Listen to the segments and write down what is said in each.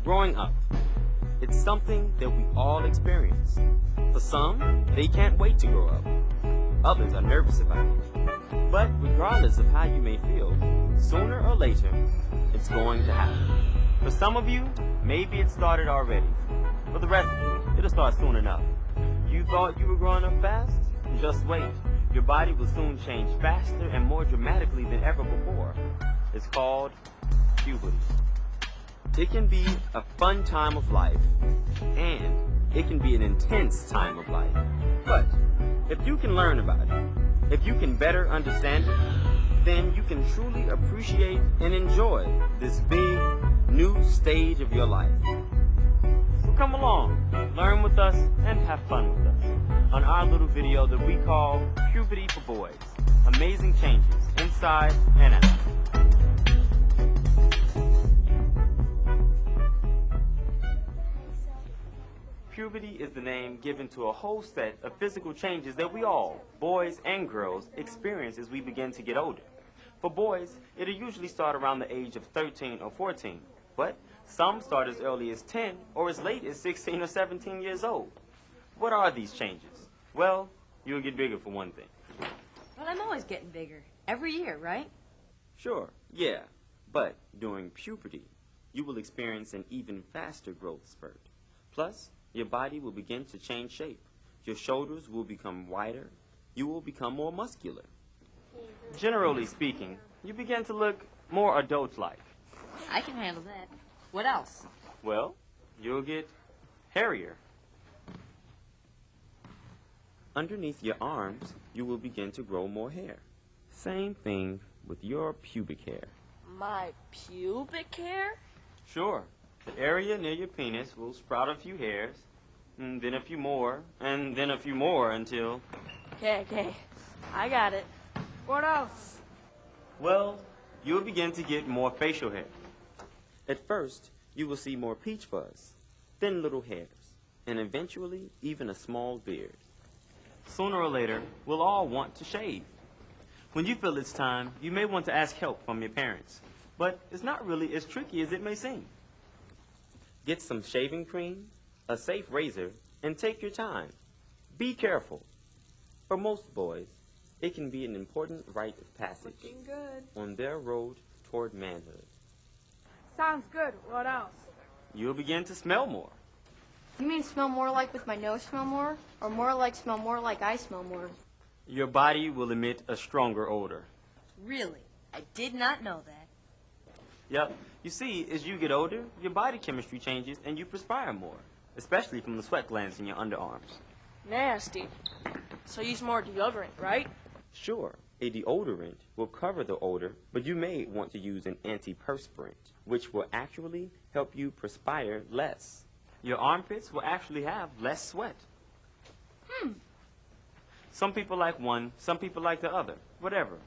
Growing up, it's something that we all experience. For some, they can't wait to grow up. Others are nervous about it. But regardless of how you may feel, sooner or later, it's going to happen. For some of you, maybe it started already. For the rest of you, it'll start soon enough. You thought you were growing up fast? Just wait. Your body will soon change faster and more dramatically than ever before. It's called puberty. It can be a fun time of life, and it can be an intense time of life. But if you can learn about it, if you can better understand it, then you can truly appreciate and enjoy this big, new stage of your life. So come along, learn with us, and have fun with us on our little video that we call Puberty for Boys. Amazing changes inside and out. Puberty is the name given to a whole set of physical changes that we all, boys and girls, experience as we begin to get older. For boys, it'll usually start around the age of 13 or 14, but some start as early as 10 or as late as 16 or 17 years old. What are these changes? Well, you'll get bigger for one thing. Well, I'm always getting bigger. Every year, right? Sure, yeah, but during puberty, you will experience an even faster growth spurt. Plus, your body will begin to change shape. Your shoulders will become wider. You will become more muscular. Generally speaking, you begin to look more adult-like. I can handle that. What else? Well, you'll get hairier. Underneath your arms, you will begin to grow more hair. Same thing with your pubic hair. My pubic hair? Sure. The area near your penis will sprout a few hairs, and then a few more, and then a few more until... Okay. I got it. What else? Well, you'll begin to get more facial hair. At first, you will see more peach fuzz, thin little hairs, and eventually even a small beard. Sooner or later, we'll all want to shave. When you feel it's time, you may want to ask help from your parents, but it's not really as tricky as it may seem. Get some shaving cream, a safe razor, and take your time. Be careful. For most boys, it can be an important rite of passage on their road toward manhood. Sounds good. What else? You'll begin to smell more. You mean smell more like with my nose smell more? Or more like smell more like I smell more? Your body will emit a stronger odor. Really? I did not know that. Yep. You see, as you get older, your body chemistry changes and you perspire more, especially from the sweat glands in your underarms. Nasty. So use more deodorant, right? Sure, a deodorant will cover the odor, but you may want to use an antiperspirant, which will actually help you perspire less. Your armpits will actually have less sweat. Some people like one, some people like the other, whatever.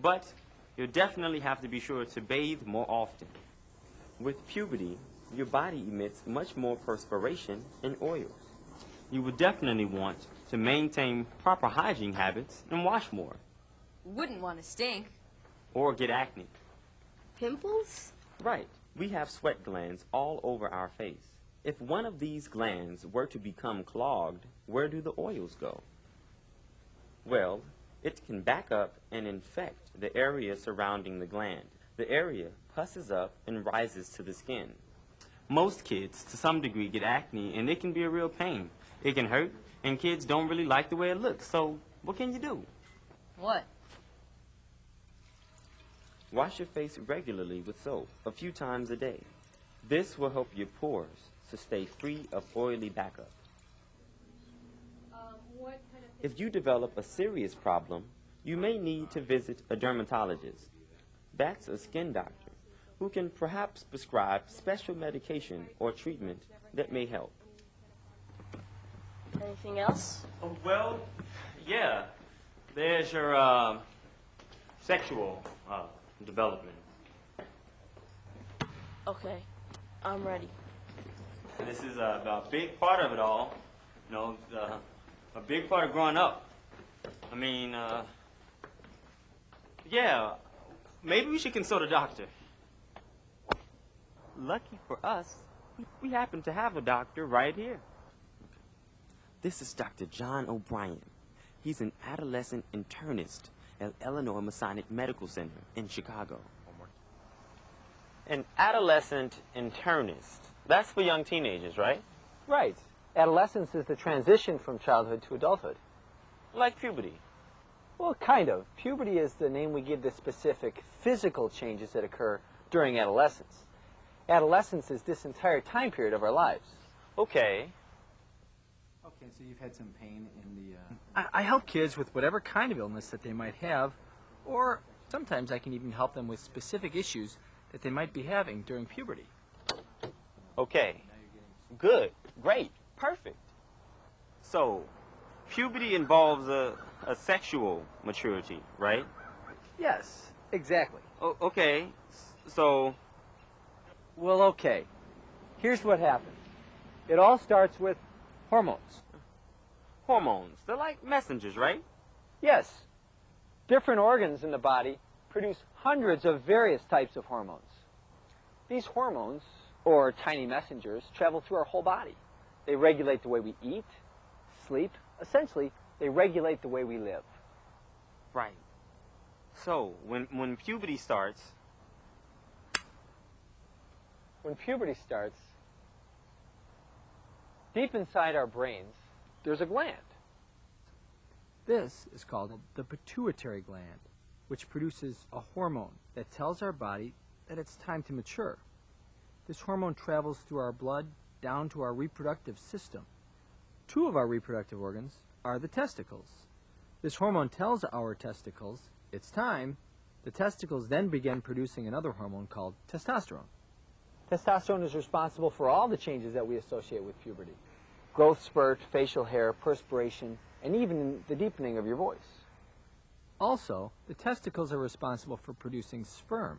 But you'll definitely have to be sure to bathe more often. With puberty, your body emits much more perspiration and oils. You would definitely want to maintain proper hygiene habits and wash more. Wouldn't want to stink. Or get acne. Pimples? Right. We have sweat glands all over our face. If one of these glands were to become clogged, where do the oils go? Well, it can back up and infect the area surrounding the gland. The area pusses up and rises to the skin. Most kids, to some degree, get acne, and it can be a real pain. It can hurt, and kids don't really like the way it looks, so what can you do? What? Wash your face regularly with soap a few times a day. This will help your pores to stay free of oily backup. If you develop a serious problem, you may need to visit a dermatologist. That's a skin doctor who can perhaps prescribe special medication or treatment that may help. Anything else? Well, yeah. There's your sexual development. Okay, I'm ready. And this is a big part of it all. You know, a big part of growing up. I mean, yeah, maybe we should consult a doctor. Lucky for us, We happen to have a doctor right here. This is Dr. John O'Brien. He's an adolescent internist at Illinois Masonic Medical Center in Chicago. An adolescent internist. That's for young teenagers, right? Right. Adolescence is the transition from childhood to adulthood. Like puberty. Well, kind of. Puberty is the name we give the specific physical changes that occur during adolescence. Adolescence is this entire time period of our lives. Okay. Okay, so you've had some pain in the... I help kids with whatever kind of illness that they might have, or sometimes I can even help them with specific issues that they might be having during puberty. Okay. Good. Great. Perfect. So, puberty involves a sexual maturity, right? Yes, exactly. Okay. So... Well, okay. Here's what happens. It all starts with hormones. Hormones. They're like messengers, right? Yes. Different organs in the body produce hundreds of various types of hormones. These hormones, or tiny messengers, travel through our whole body. They regulate the way we eat, sleep. Essentially, they regulate the way we live. Right. So, when puberty starts... When puberty starts, deep inside our brains, there's a gland. This is called the pituitary gland, which produces a hormone that tells our body that it's time to mature. This hormone travels through our blood down to our reproductive system. Two of our reproductive organs are the testicles. This hormone tells our testicles it's time. The testicles then begin producing another hormone called testosterone. Testosterone is responsible for all the changes that we associate with puberty. Growth spurt, facial hair, perspiration, and even the deepening of your voice. Also, the testicles are responsible for producing sperm.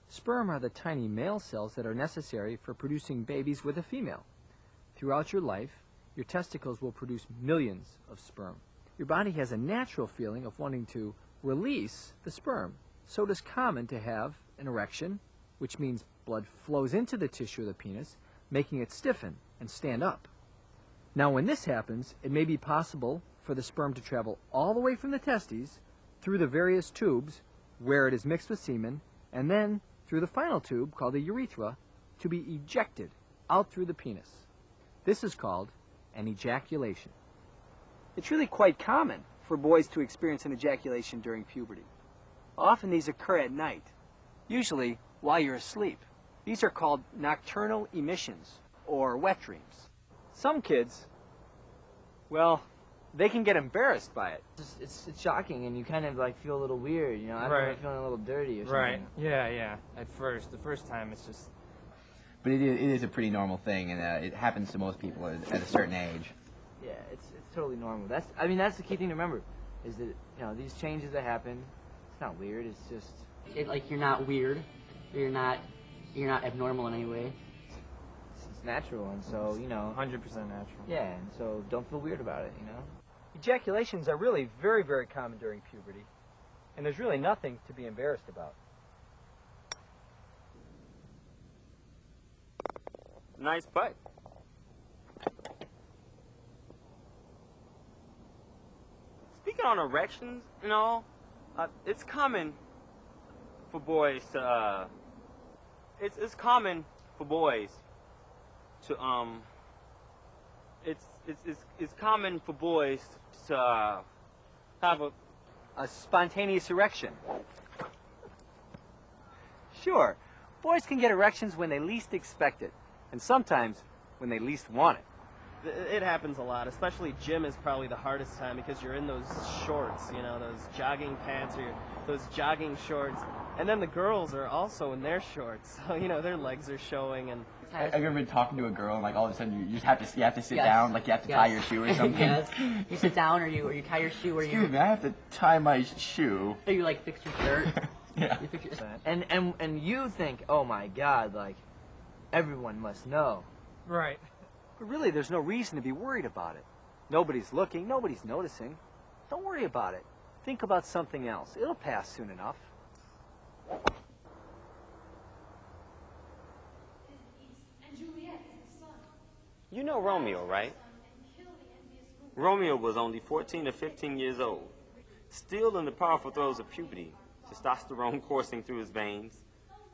Sperm are the tiny male cells that are necessary for producing babies with a female. Throughout your life, your testicles will produce millions of sperm. Your body has a natural feeling of wanting to release the sperm, so it is common to have an erection, which means blood flows into the tissue of the penis, making it stiffen and stand up. Now, when this happens, it may be possible for the sperm to travel all the way from the testes through the various tubes where it is mixed with semen, and then through the final tube, called the urethra, to be ejected out through the penis. This is called an ejaculation. It's really quite common for boys to experience an ejaculation during puberty. Often these occur at night, usually while you're asleep. These are called nocturnal emissions, or wet dreams. Some kids, well, they can get embarrassed by it. It's shocking, and you kind of like feel a little weird, you know. I remember feeling a little dirty or something. Right. Yeah. At first, the first time, it's just. But it is a pretty normal thing, and it happens to most people at a certain age. Yeah, it's totally normal. That's the key thing to remember, is that these changes that happen, it's not weird. It's just Like you're not weird, or you're not abnormal in any way. it's natural, and so 100% natural. yeah, and so don't feel weird about it, Ejaculations are really very, very common during puberty, and there's really nothing to be embarrassed about. Nice butt. Speaking on erections and all, it's common for boys to, it's common for boys to, it's common for boys to have A spontaneous erection. Sure, boys can get erections when they least expect it, and sometimes when they least want it. It happens a lot, especially gym is probably the hardest time because you're in those shorts, those jogging pants or those jogging shorts. And then the girls are also in their shorts, so, their legs are showing. And Have you ever been talking to a girl and like all of a sudden you have to sit Yes. down, like you have to tie your shoe or something? Yes. You sit down, or you tie your shoe, or Excuse me, I have to tie my shoe. or you like fix your shirt. Yeah. You fix your, and you think, oh my God, like everyone must know. Right. But really, there's no reason to be worried about it. Nobody's looking, nobody's noticing. Don't worry about it. Think about something else. It'll pass soon enough. And Juliet, You know Romeo, right? Romeo was only 14 or 15 years old, still in the powerful throes of puberty, testosterone coursing through his veins.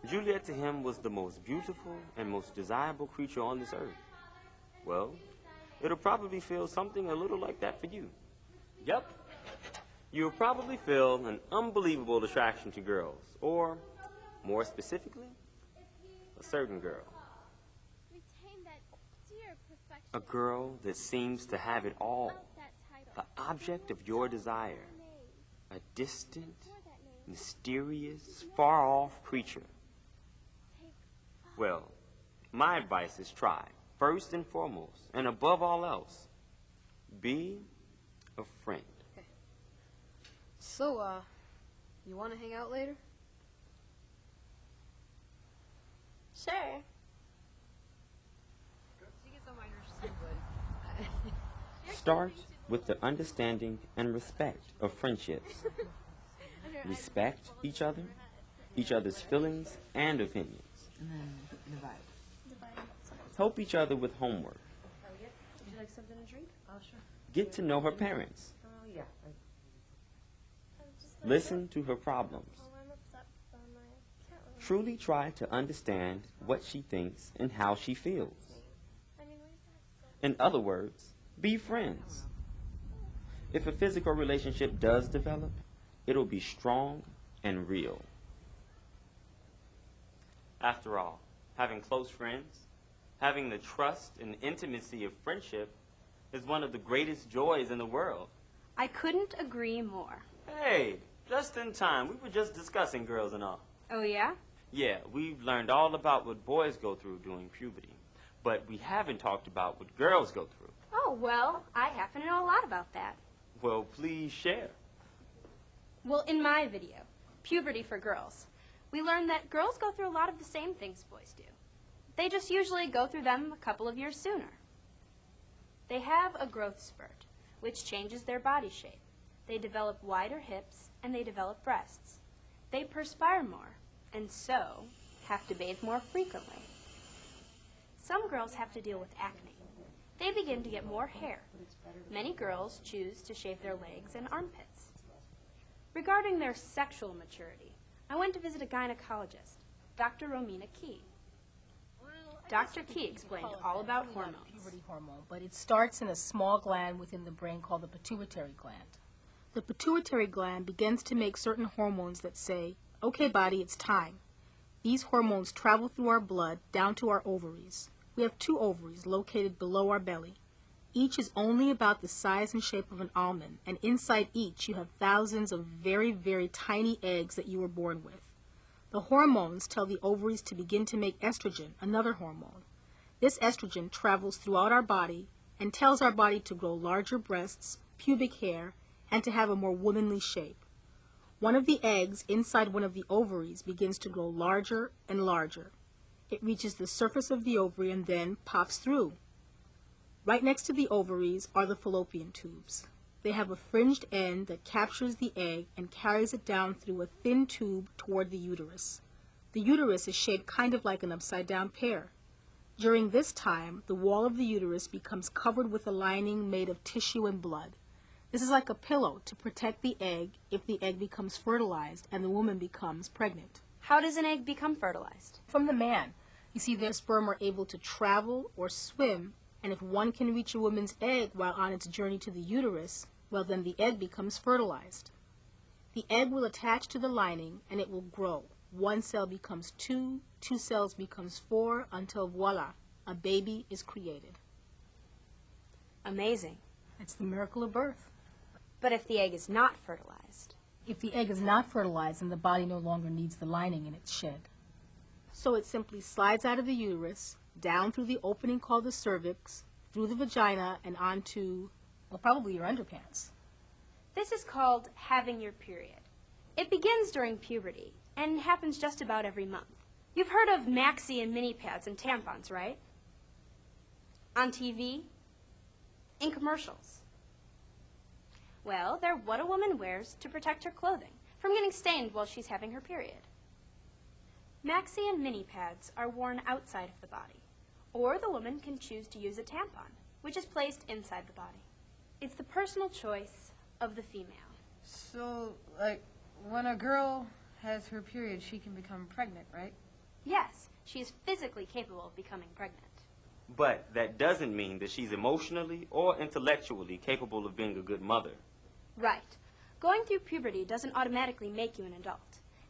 Juliet to him was the most beautiful and most desirable creature on this earth. Well, it'll probably feel something a little like that for you. Yep. You'll probably feel an unbelievable attraction to girls, or, more specifically, a certain girl. A girl that seems to have it all, the object of your desire, a distant, mysterious, far-off creature. Well, my advice is try, first and foremost, and above all else, be a friend. So, you want to hang out later? Sure. Start with the understanding and respect of friendships. Respect each other's feelings and opinions. And then divide. Help each other with homework. Would you like something to drink? Oh, sure. Get to know her parents. Oh, yeah. Listen to her problems. Truly try to understand what she thinks and how she feels. In other words, be friends. If a physical relationship does develop, it'll be strong and real. After all, having close friends, having the trust and intimacy of friendship is one of the greatest joys in the world. I couldn't agree more. Hey, just in time. We were just discussing girls and all. Oh, yeah? Yeah, we've learned all about what boys go through during puberty, but we haven't talked about what girls go through. Oh, well, I happen to know a lot about that. Well, please share. Well, in my video, Puberty for Girls, we learned that girls go through a lot of the same things boys do. They just usually go through them a couple of years sooner. They have a growth spurt, which changes their body shape. They develop wider hips, and they develop breasts. They perspire more, and so have to bathe more frequently. Some girls have to deal with acne. They begin to get more hair. Many girls choose to shave their legs and armpits. Regarding their sexual maturity, I went to visit a gynecologist, Dr. Romina Key. Dr. Key explained all about hormones. Puberty hormone, but it starts in a small gland within the brain called the pituitary gland. The pituitary gland begins to make certain hormones that say, okay, body, it's time. These hormones travel through our blood down to our ovaries. We have 2 ovaries located below our belly. Each is only about the size and shape of an almond, and inside each you have thousands of very, very tiny eggs that you were born with. The hormones tell the ovaries to begin to make estrogen, another hormone. This estrogen travels throughout our body and tells our body to grow larger breasts, pubic hair, and to have a more womanly shape. One of the eggs inside one of the ovaries begins to grow larger and larger. It reaches the surface of the ovary and then pops through. Right next to the ovaries are the fallopian tubes. They have a fringed end that captures the egg and carries it down through a thin tube toward the uterus. The uterus is shaped kind of like an upside-down pear. During this time, the wall of the uterus becomes covered with a lining made of tissue and blood. This is like a pillow to protect the egg if the egg becomes fertilized and the woman becomes pregnant. How does an egg become fertilized? From the man. You see, their sperm are able to travel or swim, and if one can reach a woman's egg while on its journey to the uterus, well, then the egg becomes fertilized. The egg will attach to the lining and it will grow. 1 cell becomes 2, 2 cells becomes 4, until voila, a baby is created. Amazing. It's the miracle of birth. But if the egg is not fertilized? If the egg is not fertilized, then the body no longer needs the lining and it's shed. So it simply slides out of the uterus, down through the opening called the cervix, through the vagina, and onto, well, probably your underpants. This is called having your period. It begins during puberty and happens just about every month. You've heard of maxi and mini pads and tampons, right? On TV? In commercials? Well, they're what a woman wears to protect her clothing from getting stained while she's having her period. Maxi and mini pads are worn outside of the body, Or the woman can choose to use a tampon, which is placed inside the body. It's the personal choice of the female. So, like, when a girl has her period, she can become pregnant, right? Yes, she is physically capable of becoming pregnant. But that doesn't mean that she's emotionally or intellectually capable of being a good mother. Right. Going through puberty doesn't automatically make you an adult.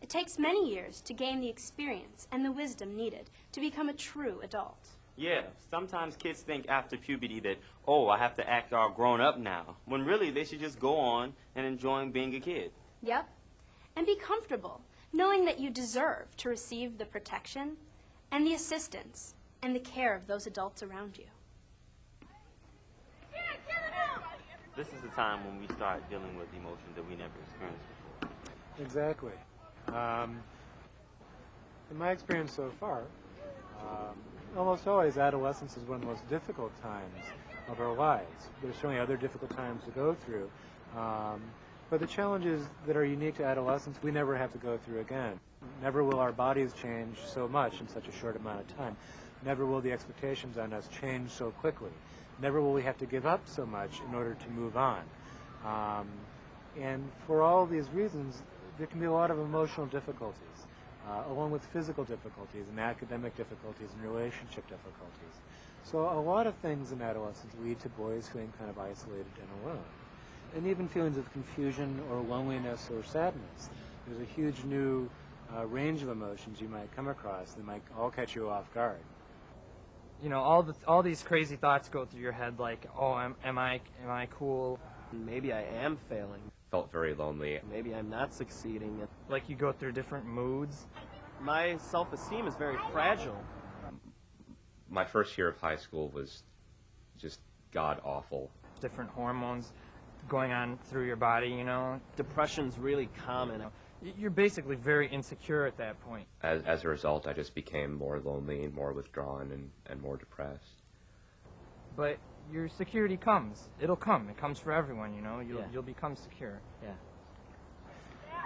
It takes many years to gain the experience and the wisdom needed to become a true adult. Yeah, sometimes kids think after puberty that, oh, I have to act all grown up now, when really they should just go on and enjoy being a kid. Yep. And be comfortable, knowing that you deserve to receive the protection and the assistance and the care of those adults around you. This is the time when we start dealing with emotions that we never experienced before. Exactly. In my experience so far, almost always adolescence is one of the most difficult times of our lives. There's certainly other difficult times to go through, but the challenges that are unique to adolescence we never have to go through again. Never will our bodies change so much in such a short amount of time. Never will the expectations on us change so quickly. Never will we have to give up so much in order to move on. And for all these reasons, there can be a lot of emotional difficulties, along with physical difficulties and academic difficulties and relationship difficulties. So a lot of things in adolescence lead to boys feeling kind of isolated and alone. And even feelings of confusion or loneliness or sadness. There's a huge new range of emotions you might come across that might all catch you off guard. You know, all these crazy thoughts go through your head, like, oh, am I cool? Maybe I am failing. Felt very lonely. Maybe I'm not succeeding. Like you go through different moods. My self-esteem is very fragile. My first year of high school was just god-awful. Different hormones going on through your body, you know. Depression's really common. You're basically very insecure at that point. As a result, I just became more lonely and more withdrawn and more depressed. But your security comes. It'll come. It comes for everyone, you know. You'll become secure. Yeah.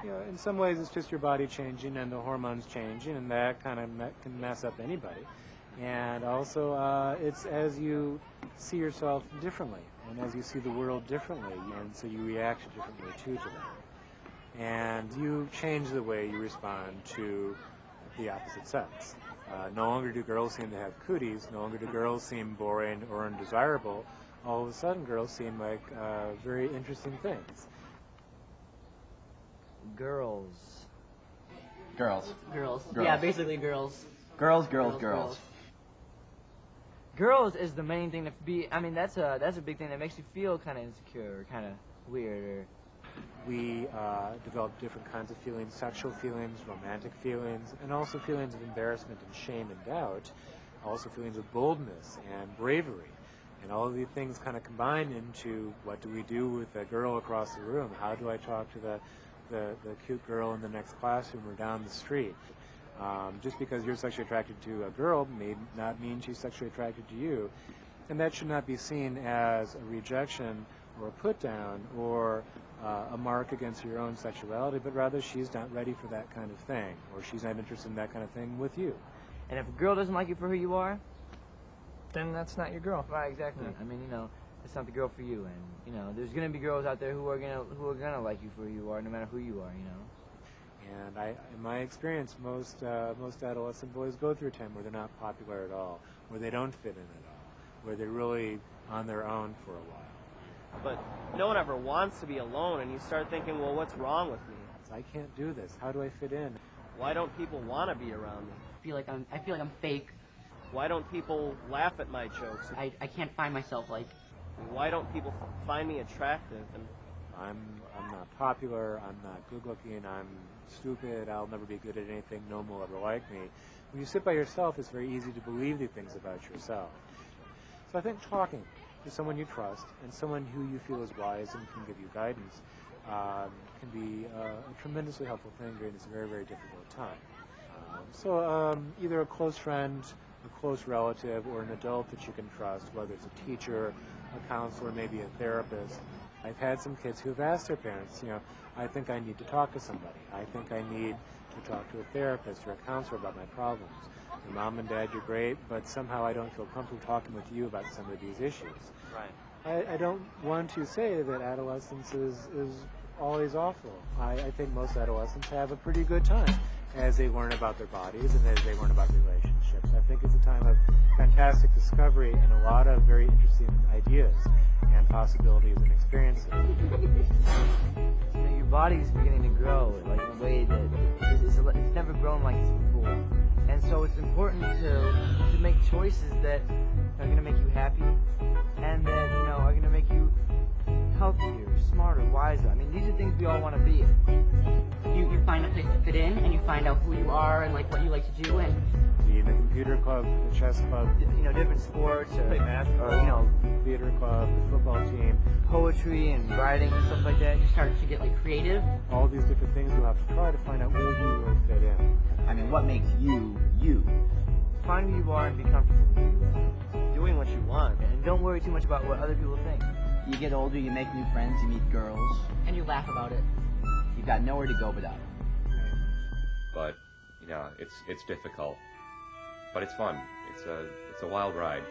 You know, in some ways it's just your body changing and the hormones changing, and that kind of can mess up anybody. And also, it's as you see yourself differently, and as you see the world differently, and so you react differently to that. And you change the way you respond to the opposite sex. No longer do girls seem to have cooties, no longer do girls seem boring or undesirable. All of a sudden, girls seem like very interesting things. Girls. Girls. Girls. Girls. Yeah, basically girls. Girls, girls, girls. Girls is the main thing to be. I mean, that's a big thing that makes you feel kind of insecure, or kind of weird, or. We develop different kinds of feelings, sexual feelings, romantic feelings, and also feelings of embarrassment and shame and doubt, also feelings of boldness and bravery. And all of these things kind of combine into what do we do with a girl across the room? How do I talk to the cute girl in the next classroom or down the street? Just because you're sexually attracted to a girl may not mean she's sexually attracted to you. And that should not be seen as a rejection or a put down or a mark against your own sexuality, but rather she's not ready for that kind of thing, or she's not interested in that kind of thing with you. And if a girl doesn't like you for who you are, then that's not your girl. Right, exactly. I mean, you know, it's not the girl for you, and you know, there's gonna be girls out there who are gonna like you for who you are, no matter who you are, you know. And in my experience, most adolescent boys go through a time where they're not popular at all, where they don't fit in at all, where they're really on their own for a while. But no one ever wants to be alone, and you start thinking, well, what's wrong with me? I can't do this. How do I fit in? Why don't people want to be around me? I feel like I'm fake. Why don't people laugh at my jokes? I can't find myself, like. Why don't people find me attractive? And I'm not popular. I'm not good looking. I'm stupid. I'll never be good at anything. No one will ever like me. When you sit by yourself, it's very easy to believe these things about yourself. So I think talking to someone you trust and someone who you feel is wise and can give you guidance can be a tremendously helpful thing during this very, very difficult time. So either a close friend, a close relative, or an adult that you can trust, whether it's a teacher, a counselor, maybe a therapist, I've had some kids who've asked their parents, I think I need to talk to somebody. I think I need to talk to a therapist or a counselor about my problems. Your mom and dad, you're great, but somehow I don't feel comfortable talking with you about some of these issues. Right. I don't want to say that adolescence is always awful. I think most adolescents have a pretty good time as they learn about their bodies and as they learn about relationships. I think it's a time of fantastic discovery and a lot of very interesting ideas and possibilities and experiences. Your body's beginning to grow like in a way that it's never grown like this before. And so it's important to make choices that are going to make you happy and that, are going to make you healthier, smarter, wiser. I mean, these are things we all want to be. You find a place to fit in, and you find out who you are and like what you like to do, and the computer club, the chess club, different sports, or theater club, the football team, poetry and writing and stuff like that. You start to get like creative. All these different things we'll have to try to find out where you really fit in. I mean, what makes you, you? Find who you are and be comfortable with who you are. Doing what you want. And don't worry too much about what other people think. You get older, you make new friends, you meet girls. And you laugh about it. You've got nowhere to go but up. But, it's difficult. But it's fun. It's a wild ride.